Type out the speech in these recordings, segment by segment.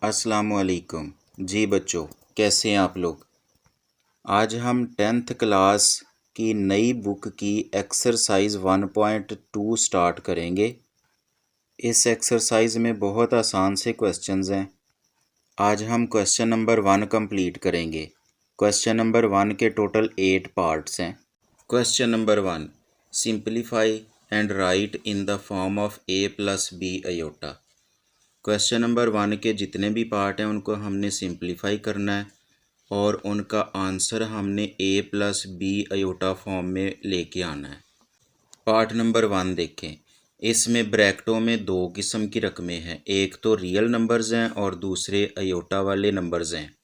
अस्सलामुअलैकुम। जी बच्चों, कैसे हैं आप लोग। आज हम 10th क्लास की नई बुक की एक्सरसाइज 1.2 स्टार्ट करेंगे। इस एक्सरसाइज में बहुत आसान से क्वेश्चंस हैं। आज हम क्वेश्चन नंबर 1 कंप्लीट करेंगे। क्वेश्चन नंबर 1 के टोटल 8 पार्ट्स हैं। Question number 1, simplify and right in the form of a + b iota. Question number 1 के जितने भी पार्ट हैं उनको हमने सिंप्लीफाई करना है और उनका आंसर हमने a + b आयोटा फॉर्म में लेके आना है। पार्ट नंबर 1 देखें। इसमें ब्रैकेटों में दो किस्म की रकमें हैं, एक तो रियल नंबर्स हैं और दूसरे आयोटा वाले नंबर्स हैं।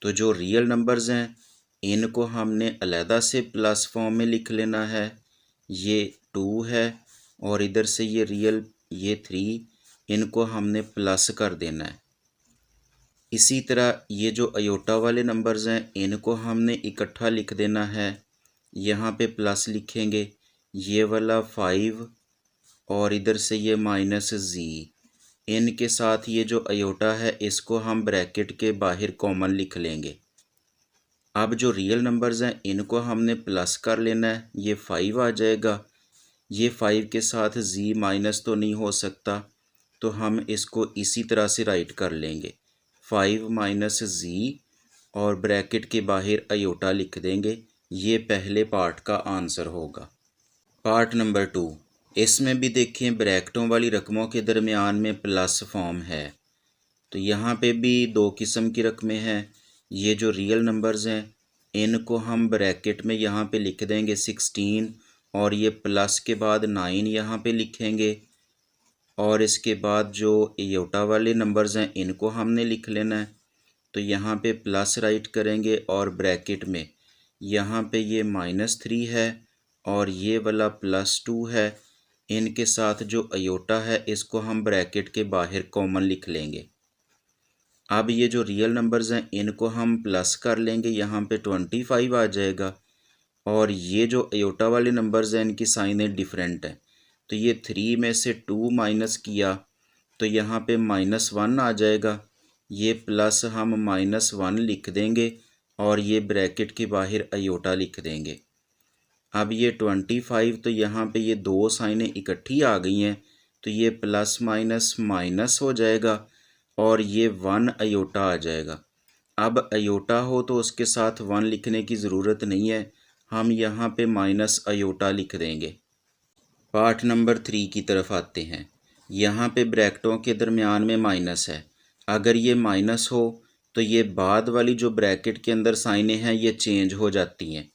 तो जो रियल नंबर्स हैं इनको हमने अलहदा से प्लस फॉर्म में लिख लेना है। ये 2 है और इधर से ये रियल ये 3, इनको हमने प्लस कर देना है। इसी तरह ये जो आयोटा वाले नंबर्स हैं इनको हमने इकट्ठा लिख देना है। यहाँ पे प्लस लिखेंगे, ये वाला 5 और इधर से ये -z। इनके साथ ये जो आयोटा है इसको हम ब्रैकेट के बाहर कॉमन लिख लेंगे। अब जो रियल नंबर्स हैं इनको हमने प्लस कर लेना है, ये 5 आ जाएगा। ये 5 के साथ z माइनस तो नहीं हो सकता, तो हम इसको इसी तरह से राइट कर लेंगे, 5 - z और ब्रैकेट के बाहर आयोटा लिख देंगे। ये पहले पार्ट का आंसर होगा। पार्ट नंबर 2, इसमें भी देखें ब्रैकेटों वाली रकमों के दरमियान में प्लस फॉर्म है। तो यहाँ पे भी दो किस्म की रकमें हैं। ये जो रियल नंबर्स हैं इनको हम ब्रैकेट में यहाँ पे लिख देंगे 16 और ये प्लस के बाद 9 यहाँ पे लिखेंगे और इसके बाद जो आयोटा वाले नंबर्स हैं इनको हमने लिख लेना है। तो यहाँ पे प्लस राइट करेंगे और ब्रैकेट में यहाँ पे ये -3 है और ये वाला +2 है। इनके साथ जो आयोटा है इसको हम ब्रैकेट के बाहर कॉमन लिख लेंगे। अब ये जो रियल नंबर्स हैं इनको हम प्लस कर लेंगे, यहाँ पे 25 आ जाएगा और ये जो आयोटा वाले नंबर्स हैं इनकी साइनें डिफरेंट हैं। तो ये 3 में से 2 माइनस किया तो यहाँ पे -1 आ जाएगा। ये प्लस हम -1 लिख देंगे और ये ब्रैकेट के बाहर आयोटा लिख देंगे। अब ये 25, तो यहाँ पे ये दो साइनें इकट्ठी आ गई हैं तो ये प्लस माइनस माइनस हो जाएगा और ये 1 आयोटा आ जाएगा। अब आयोटा हो तो उसके साथ 1 लिखने की ज़रूरत नहीं है, हम यहाँ पे माइनस आयोटा लिख देंगे। पार्ट नंबर 3 की तरफ आते हैं। यहाँ पे ब्रैकेटों के दरमियान में माइनस है। अगर ये माइनस हो तो ये बाद वाली जो ब्रैकेट के अंदर साइनें हैं ये चेंज हो जाती हैं।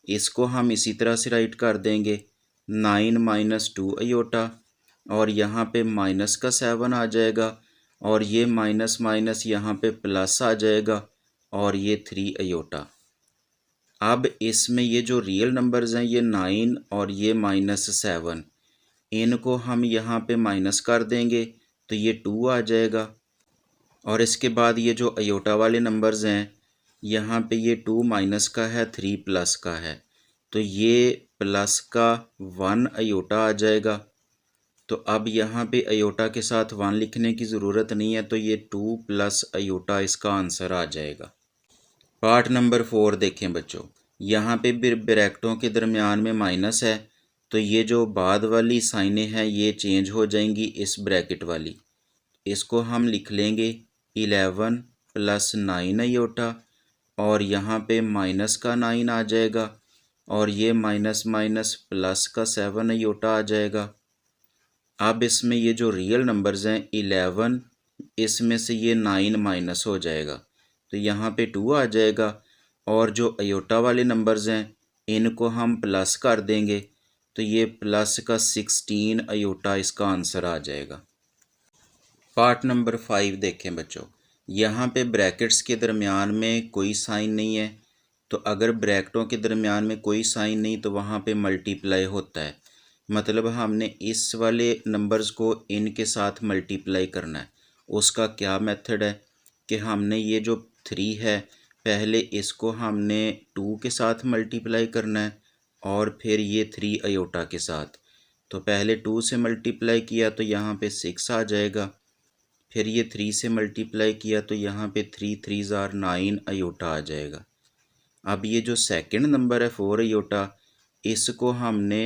इसको हम इसी तरह से राइट कर देंगे, 9 - 2 आयोटा और यहाँ पे माइनस का 7 आ जाएगा और ये माइनस माइनस यहाँ पे प्लस आ जाएगा और ये 3 आयोटा। अब इसमें ये जो रियल नंबर्स हैं ये 9 और ये -7, इनको हम यहाँ पे माइनस कर देंगे तो ये 2 आ जाएगा और इसके बाद ये जो आयोटा वाले नंबर्स हैं यहाँ पे ये 2 माइनस का है, 3 प्लस का है, तो ये प्लस का 1 आयोटा आ जाएगा। तो अब यहाँ पे आयोटा के साथ 1 लिखने की ज़रूरत नहीं है, तो ये 2 प्लस आयोटा इसका आंसर आ जाएगा। पार्ट नंबर 4 देखें बच्चों। यहाँ पे ब्रैकेटों के दरमियान में माइनस है तो ये जो बाद वाली साइनें हैं ये चेंज हो जाएंगी इस ब्रैकेट वाली। इसको हम लिख लेंगे 11 + 9 आयोटा और यहाँ पे माइनस का 9 आ जाएगा और ये माइनस माइनस प्लस का 7 आयोटा आ जाएगा। अब इसमें ये जो रियल नंबर्स हैं 11, इसमें से ये 9 माइनस हो जाएगा तो यहाँ पे 2 आ जाएगा और जो आयोटा वाले नंबर्स हैं इनको हम प्लस कर देंगे तो ये प्लस का 16 आयोटा इसका आंसर आ जाएगा। पार्ट नंबर 5 देखें बच्चों। यहाँ पे ब्रैकेट्स के दरमियान में कोई साइन नहीं है, तो अगर ब्रैकेटों के दरमियान में कोई साइन नहीं तो वहाँ पे मल्टीप्लाई होता है। मतलब हमने इस वाले नंबर्स को इनके साथ मल्टीप्लाई करना है। उसका क्या मेथड है कि हमने ये जो 3 है पहले इसको हमने 2 के साथ मल्टीप्लाई करना है और फिर ये 3 आयोटा के साथ। तो पहले 2 से मल्टीप्लाई किया तो यहाँ पे 6 आ जाएगा फिर ये 3 से मल्टीप्लाई किया तो यहाँ पे 3 3s are 9 अयोटा आ जाएगा। अब ये जो सेकंड नंबर है 4 अयोटा, इसको हमने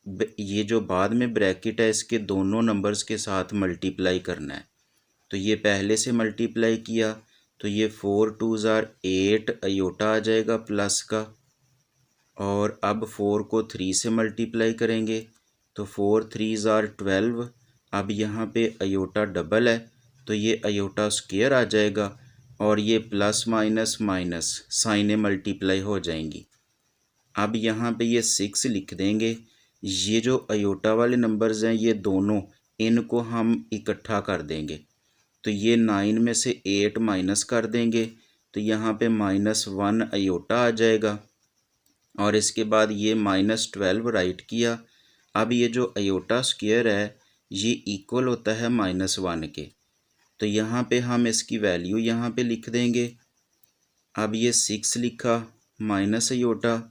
ये जो बाद में ब्रैकेट है इसके दोनों नंबर्स के साथ मल्टीप्लाई करना है। तो ये पहले से मल्टीप्लाई किया तो ये 4 2s are 8 अयोटा आ जाएगा प्लस का, और अब 4 को 3 से मल्टीप्लाई करेंगे तो 4 3s are 12। अब यहाँ पे अयोटा डबल है तो ये अयोटा स्क्वायर आ जाएगा, और ये प्लस माइनस माइनस साइनें मल्टीप्लाई हो जाएंगी। अब यहाँ पे ये 6 लिख देंगे। ये जो अयोटा वाले नंबर्स हैं ये दोनों, इनको हम इकट्ठा कर देंगे तो ये 9 में से 8 माइनस कर देंगे तो यहाँ पे -1 अयोटा आ जाएगा, और इसके बाद ये -12 राइट किया। अब ये जो अयोटा स्क्वायर है ये इक्वल होता है -1 के, तो यहाँ पे हम इसकी वैल्यू यहाँ पे लिख देंगे। अब ये 6 लिखा माइनस अयोटा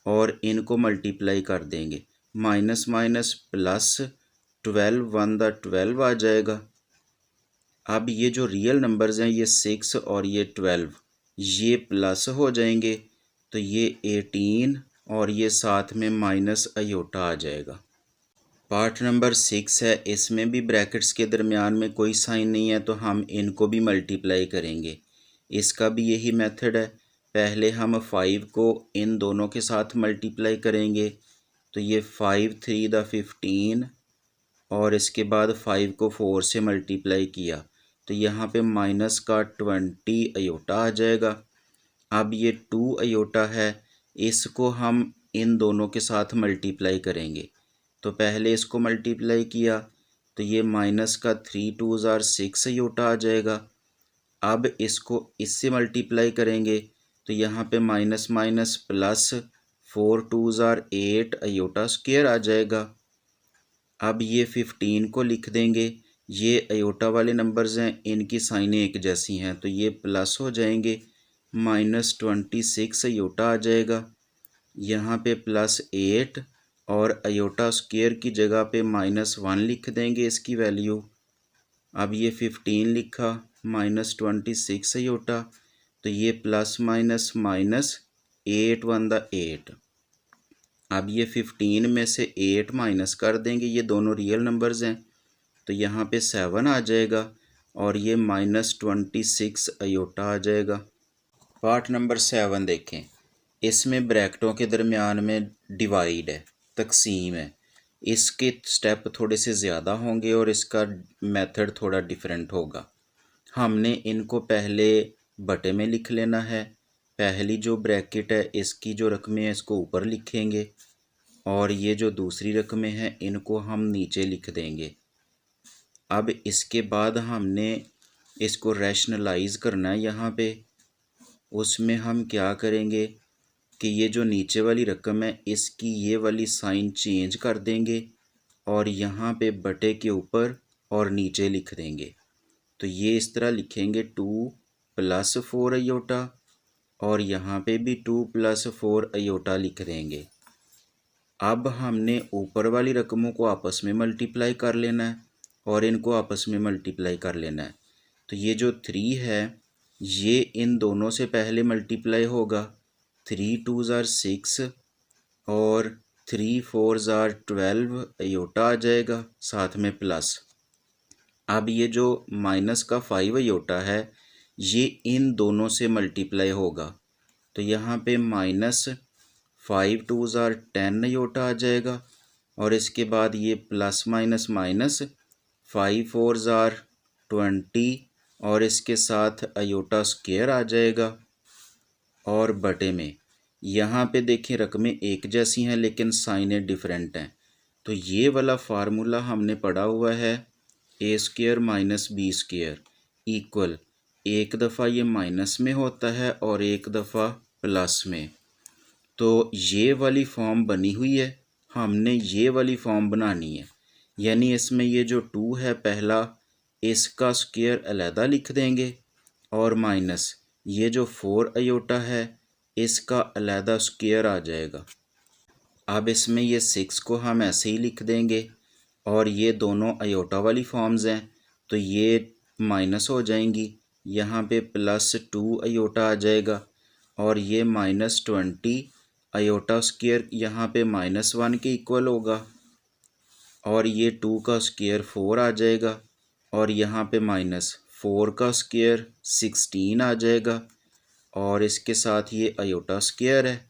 और इनको मल्टीप्लाई कर देंगे, माइनस माइनस प्लस 12 1 द 12 आ जाएगा। अब ये जो रियल नंबर्स हैं ये 6 और ये 12 ये प्लस हो जाएंगे तो ये 18 और ये साथ में माइनस अयोटा आ जाएगा। पार्ट नंबर 6 है, इसमें भी ब्रैकेट्स के दरमियान में कोई साइन नहीं है तो हम इनको भी मल्टीप्लाई करेंगे। इसका भी यही मेथड है, पहले हम 5 को इन दोनों के साथ मल्टीप्लाई करेंगे तो ये 5 3 द 15, और इसके बाद 5 को 4 से मल्टीप्लाई किया तो यहाँ पे माइनस का 20 अयोटा आ जाएगा। अब ये 2 अयोटा है, इसको हम इन दोनों के साथ मल्टीप्लाई करेंगे तो पहले इसको मल्टीप्लाई किया तो ये माइनस का 3 2s are 6 अयोटा आ जाएगा। अब इसको इससे मल्टीप्लाई करेंगे तो यहाँ पे minus minus plus 4 2s are 8 iota square आ जाएगा। अब ये 15 को लिख देंगे, ये अयोटा वाले नंबर्स हैं इनकी साइनें एक जैसी हैं तो ये प्लस हो जाएंगे, -26 अयोटा आ जाएगा। यहाँ पे +8 और अयोटा स्क्वायर की जगह पे -1 लिख देंगे इसकी वैल्यू। अब ये 15 लिखा -26 अयोटा तो ये प्लस माइनस माइनस 8 1 द 8। अब ये 15 में से 8 माइनस कर देंगे, ये दोनों रियल नंबर्स हैं तो यहाँ पे 7 आ जाएगा और ये -26 अयोटा आ जाएगा। पार्ट नंबर 7 देखें, इसमें ब्रैकेटों के दरमियान में डिवाइड है, तकसीम है। इसके स्टेप थोड़े से ज़्यादा होंगे और इसका मेथड थोड़ा डिफरेंट होगा। हमने इनको पहले बटे में लिख लेना है। पहली जो ब्रैकेट है इसकी जो रकमें हैं इसको ऊपर लिखेंगे और ये जो दूसरी रकमें हैं इनको हम नीचे लिख देंगे। अब इसके बाद हमने इसको रैशनलाइज़ करना है यहाँ पे। उसमें हम क्या करेंगे कि ये जो नीचे वाली रकम है इसकी ये वाली साइन चेंज कर देंगे और यहाँ पे बटे के ऊपर और नीचे लिख देंगे। तो ये इस तरह लिखेंगे 2 + 4 अयोटा और यहाँ पे भी 2 + 4 अयोटा लिख देंगे। अब हमने ऊपर वाली रकमों को आपस में मल्टीप्लाई कर लेना है और इनको आपस में मल्टीप्लाई कर लेना है। तो ये जो 3 है ये इन दोनों से पहले मल्टीप्लाई होगा, 3 2s are 6 और 3 4s are 12 अयोटा आ जाएगा साथ में प्लस। अब ये जो माइनस का 5 अयोटा है ये इन दोनों से मल्टीप्लाई होगा तो यहाँ पे -5 2s are 10 अयोटा आ जाएगा और इसके बाद ये plus minus minus 5 4s are 20 और इसके साथ अयोटा स्क्वायर आ जाएगा। और बटे में यहाँ पे देखें रकमें एक जैसी हैं लेकिन साइनें डिफरेंट हैं। तो ये वाला फार्मूला हमने पढ़ा हुआ है a² - b² इक्वल, एक दफ़ा ये माइनस में होता है और एक दफ़ा प्लस में। तो ये वाली फॉर्म बनी हुई है, हमने ये वाली फॉर्म बनानी है। यानी इसमें ये जो 2 है पहला, इसका स्क्वायर अलहदा लिख देंगे और माइनस ये जो 4 अयोटा है इसका अलहदा स्क्वायर आ जाएगा। अब इसमें ये 6 को हम ऐसे ही लिख देंगे और ये दोनों अयोटा वाली फॉर्म्स हैं तो ये माइनस हो जाएंगी, यहाँ पे +2 अयोटा आ जाएगा और ये -20 अयोटा स्क्वायर यहाँ पे -1 के इक्वल होगा और ये 2 का स्क्वायर 4 आ जाएगा और यहाँ पे -4 का स्क्वायर 16 आ जाएगा और इसके साथ ये अयोटा स्क्वायर है।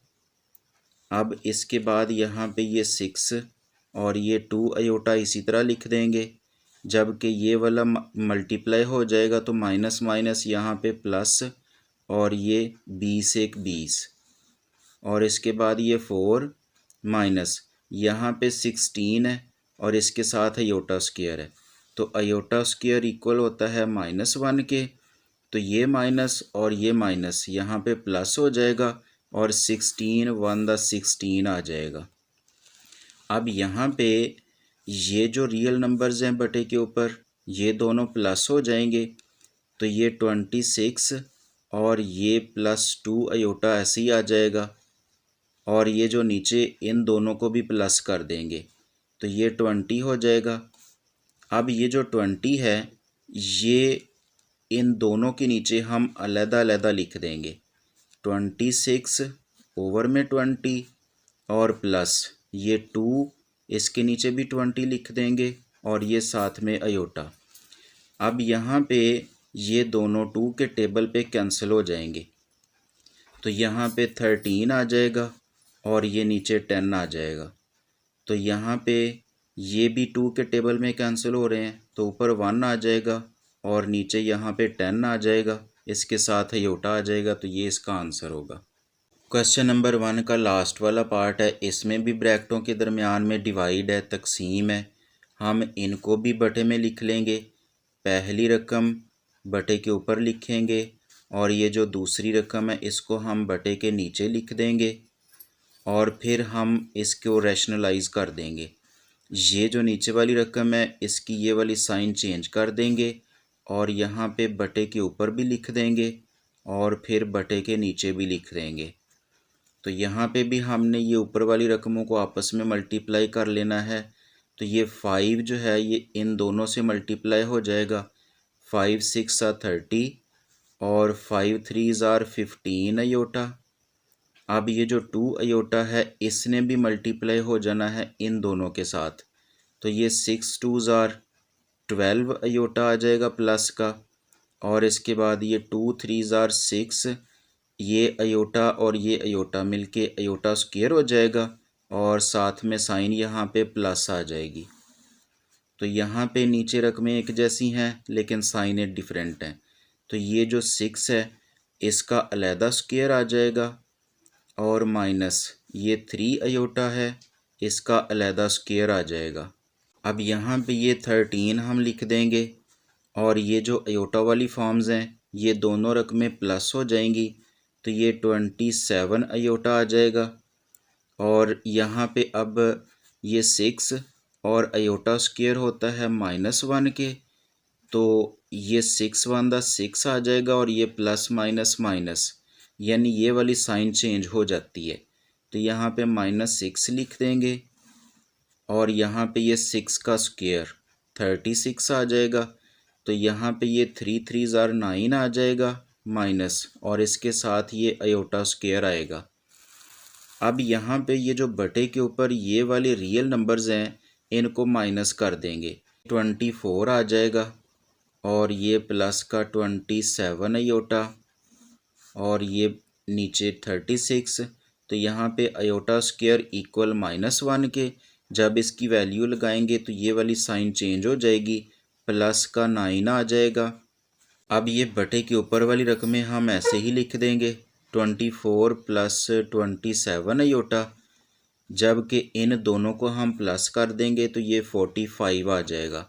अब इसके बाद यहाँ पे ये 6 और ये 2 अयोटा इसी तरह लिख देंगे, जबकि ये वाला मल्टीप्लाई हो जाएगा तो माइनस माइनस यहाँ पे प्लस और ये 20 एक 20 और इसके बाद ये 4 माइनस यहाँ पे 16 है और इसके साथ अयोटा स्क्वायर है, तो अयोटा स्क्वायर इक्वल होता है -1 के, तो ये माइनस और ये माइनस यहाँ पे प्लस हो जाएगा और 16 1 द 16 आ जाएगा। अब यहाँ पे ये जो रियल नंबर्स हैं बटे के ऊपर ये दोनों प्लस हो जाएंगे, तो ये 26 और ये +2 अयोटा ऐसे ही आ जाएगा और ये जो नीचे इन दोनों को भी प्लस कर देंगे तो ये 20 हो जाएगा। अब ये जो 20 है ये इन दोनों के नीचे हम अलग-अलग लिख देंगे, 26 ओवर में 20 और प्लस ये 2 इसके नीचे भी 20 लिख देंगे और ये साथ में अयोटा। अब यहाँ पे ये दोनों 2 के टेबल पे कैंसिल हो जाएंगे, तो यहाँ पे 13 आ जाएगा और ये नीचे 10 आ जाएगा, तो यहाँ पे ये भी 2 के टेबल में कैंसिल हो रहे हैं तो ऊपर 1 आ जाएगा और नीचे यहाँ पे 10 आ जाएगा, इसके साथ अयोटा आ जाएगा, तो ये इसका आंसर होगा। क्वेश्चन नंबर 1 का लास्ट वाला पार्ट है, इसमें भी ब्रैकेटों के दरमियान में डिवाइड है, तकसीम है, हम इनको भी बटे में लिख लेंगे। पहली रकम बटे के ऊपर लिखेंगे और ये जो दूसरी रकम है इसको हम बटे के नीचे लिख देंगे और फिर हम इसको रैशनलाइज कर देंगे। ये जो नीचे वाली रकम है इसकी ये वाली साइन चेंज कर देंगे और यहाँ पे बटे के ऊपर भी लिख देंगे और फिर बटे के नीचे भी लिख देंगे। तो यहाँ पे भी हमने ये ऊपर वाली रकमों को आपस में मल्टीप्लाई कर लेना है, तो ये 5 जो है ये इन दोनों से मल्टीप्लाई हो जाएगा, 5 6 30 और 5 3 15 अयोटा। अब ये जो 2 अयोटा है इसने भी मल्टीप्लाई हो जाना है इन दोनों के साथ, तो ये 6 2 12 अयोटा आ जाएगा प्लस का और इसके बाद ये 2 3 6 ये अयोटा और ये अयोटा मिलके अयोटा स्क्वायर हो जाएगा और साथ में साइन यहाँ पे प्लस आ जाएगी। तो यहाँ पे नीचे रकमें एक जैसी हैं लेकिन साइनें डिफरेंट हैं, तो ये जो 6 है इसका अलहदा स्क्वायर आ जाएगा और माइनस ये 3 अयोटा है इसका अलहदा स्क्वायर आ जाएगा। अब यहाँ पे ये 13 हम लिख देंगे और ये जो अयोटा वाली फॉर्म्स हैं ये दोनों रकमें प्लस हो जाएंगी, तो ये 27 अयोटा आ जाएगा और यहाँ पे अब ये 6 और अयोटा स्क्वायर होता है -1 के, तो ये 6 1 द 6 आ जाएगा और ये प्लस माइनस माइनस यानी ये वाली साइन चेंज हो जाती है, तो यहाँ पे -6 लिख देंगे और यहाँ पे ये 6 का स्क्वायर 36 आ जाएगा, तो यहाँ पे ये 3 3 9 आ जाएगा माइनस और इसके साथ ये अयोटा स्क्वायर आएगा। अब यहाँ पे ये जो बटे के ऊपर ये वाले रियल नंबर्स हैं इनको माइनस कर देंगे, 24 आ जाएगा और ये प्लस का 27 अयोटा और ये नीचे 36, तो यहाँ पे अयोटा स्क्वायर इक्वल -1 के, जब इसकी वैल्यू लगाएंगे तो ये वाली साइन चेंज हो जाएगी, प्लस का 9 आ जाएगा। अब ये बटे के ऊपर वाली रकमें हम ऐसे ही लिख देंगे, 24 + 27 अयोटा, जबकि इन दोनों को हम प्लस कर देंगे तो ये 45 आ जाएगा।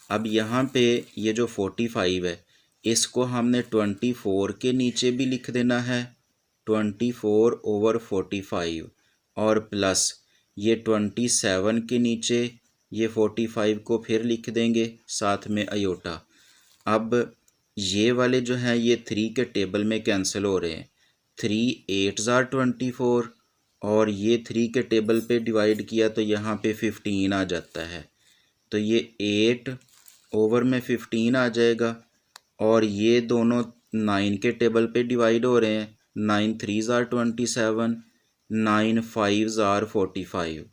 अब यहाँ पे ये जो 45 है इसको हमने 24 के नीचे भी लिख देना है, 24 ओवर 45 और प्लस ये 27 के नीचे ये 45 को फिर लिख देंगे साथ में अयोटा। अब ये वाले जो हैं ये 3 के टेबल में कैंसिल हो रहे हैं, 3 8 24 और ये 3 के टेबल पे डिवाइड किया तो यहाँ पे 15 आ जाता है, तो ये 8 ओवर में 15 आ जाएगा और ये दोनों 9 के टेबल पे डिवाइड हो रहे हैं। 9 3s आर 27, 9 5s आर 45,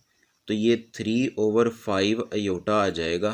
तो ये 3/5 आयोटा आ जाएगा।